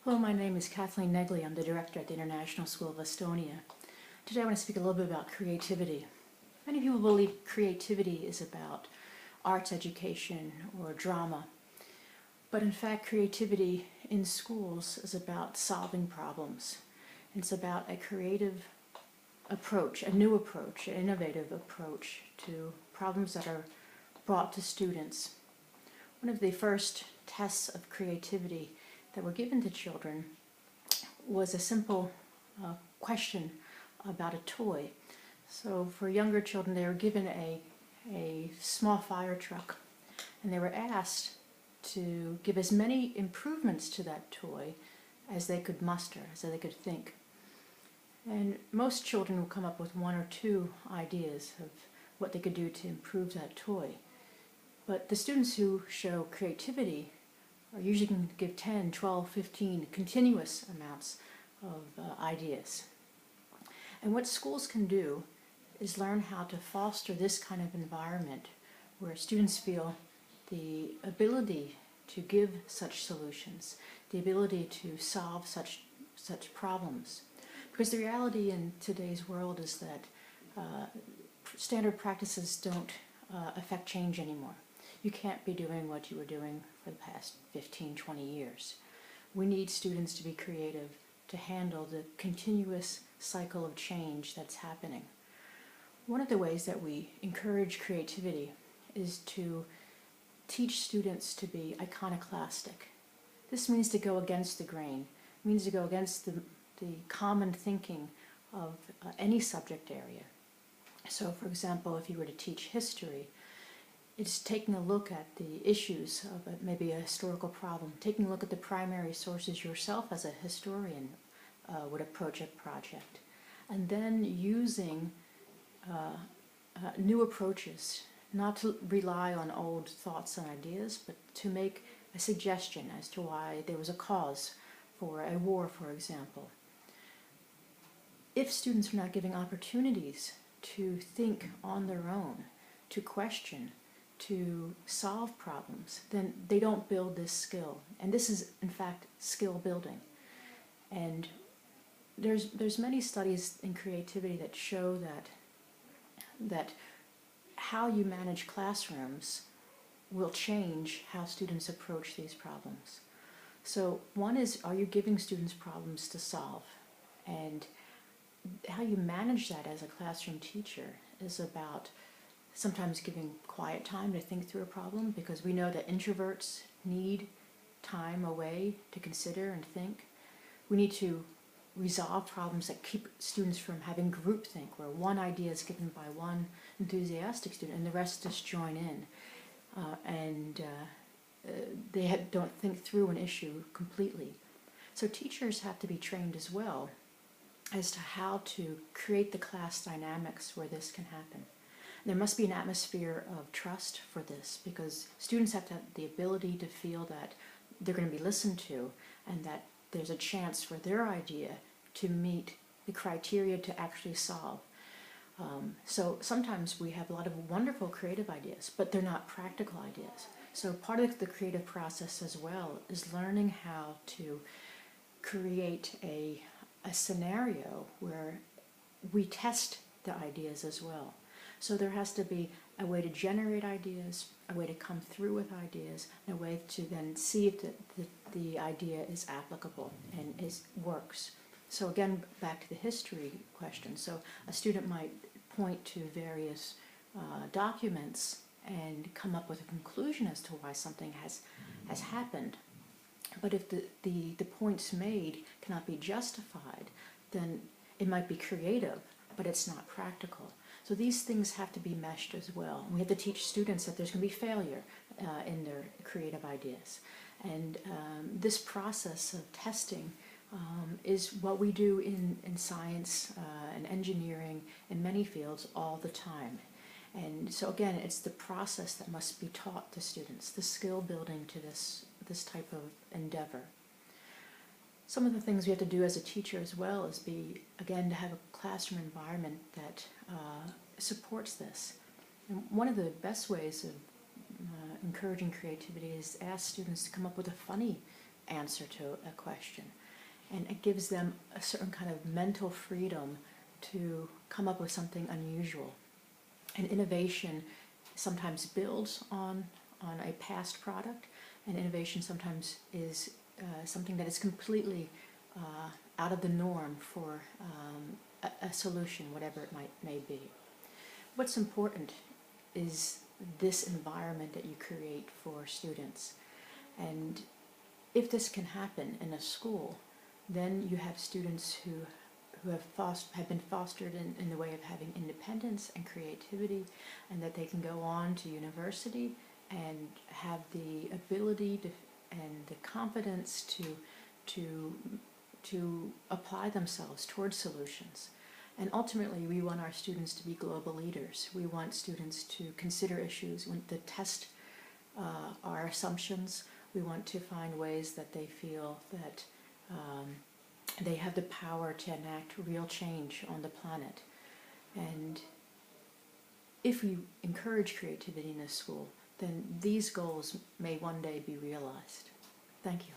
Hello, my name is Kathleen Negley. I'm the director at the International School of Estonia. Today I want to speak a little bit about creativity. Many people believe creativity is about arts education or drama, but in fact creativity in schools is about solving problems. It's about a creative approach, a new approach, an innovative approach to problems that are brought to students. One of the first tests of creativity that were given to children was a simple question about a toy. So for younger children, they were given a small fire truck, and they were asked to give as many improvements to that toy as they could muster, as they could think. And most children will come up with one or two ideas of what they could do to improve that toy. But the students who show creativity are usually going to give 10, 12, 15 continuous amounts of ideas. And what schools can do is learn how to foster this kind of environment where students feel the ability to give such solutions, the ability to solve such problems. Because the reality in today's world is that standard practices don't affect change anymore. You can't be doing what you were doing for the past 15, 20 years. We need students to be creative to handle the continuous cycle of change that's happening. One of the ways that we encourage creativity is to teach students to be iconoclastic. This means to go against the grain. It means to go against the common thinking of any subject area. So, for example, if you were to teach history, it's taking a look at the issues of maybe a historical problem, taking a look at the primary sources yourself as a historian would approach a project, and then using new approaches, not to rely on old thoughts and ideas, but to make a suggestion as to why there was a cause for a war, for example. If students are not given opportunities to think on their own, to question, to solve problems, then they don't build this skill. And this is, in fact, skill building. And there's many studies in creativity that show that how you manage classrooms will change how students approach these problems. So one is, are you giving students problems to solve? And how you manage that as a classroom teacher is about sometimes giving quiet time to think through a problem, because we know that introverts need time away to consider and think. We need to resolve problems that keep students from having groupthink, where one idea is given by one enthusiastic student and the rest just join in. They don't think through an issue completely. So teachers have to be trained as well as to how to create the class dynamics where this can happen. There must be an atmosphere of trust for this, because students have to have the ability to feel that they're going to be listened to and that there's a chance for their idea to meet the criteria to actually solve. So sometimes we have a lot of wonderful creative ideas, but they're not practical ideas. So part of the creative process as well is learning how to create a scenario where we test the ideas as well. So there has to be a way to generate ideas, a way to come through with ideas, and a way to then see if the idea is applicable and works. So again, back to the history question. So a student might point to various documents and come up with a conclusion as to why something has happened. But if the points made cannot be justified, then it might be creative, but it's not practical. So these things have to be meshed as well. We have to teach students that there's going to be failure in their creative ideas. And this process of testing is what we do in science and engineering, in many fields, all the time. And so again, it's the process that must be taught to students, the skill building to this type of endeavor. Some of the things we have to do as a teacher as well is to have a classroom environment that supports this. And one of the best ways of encouraging creativity is ask students to come up with a funny answer to a question. And it gives them a certain kind of mental freedom to come up with something unusual. And innovation sometimes builds on a past product, and innovation sometimes is something that is completely out of the norm for a solution, whatever it may be. What's important is this environment that you create for students. And if this can happen in a school, then you have students who have been fostered in the way of having independence and creativity, and that they can go on to university and have the ability and the confidence to apply themselves towards solutions. And ultimately, we want our students to be global leaders. We want students to consider issues, to test our assumptions. We want to find ways that they feel that they have the power to enact real change on the planet. And if we encourage creativity in a school, then these goals may one day be realized. Thank you.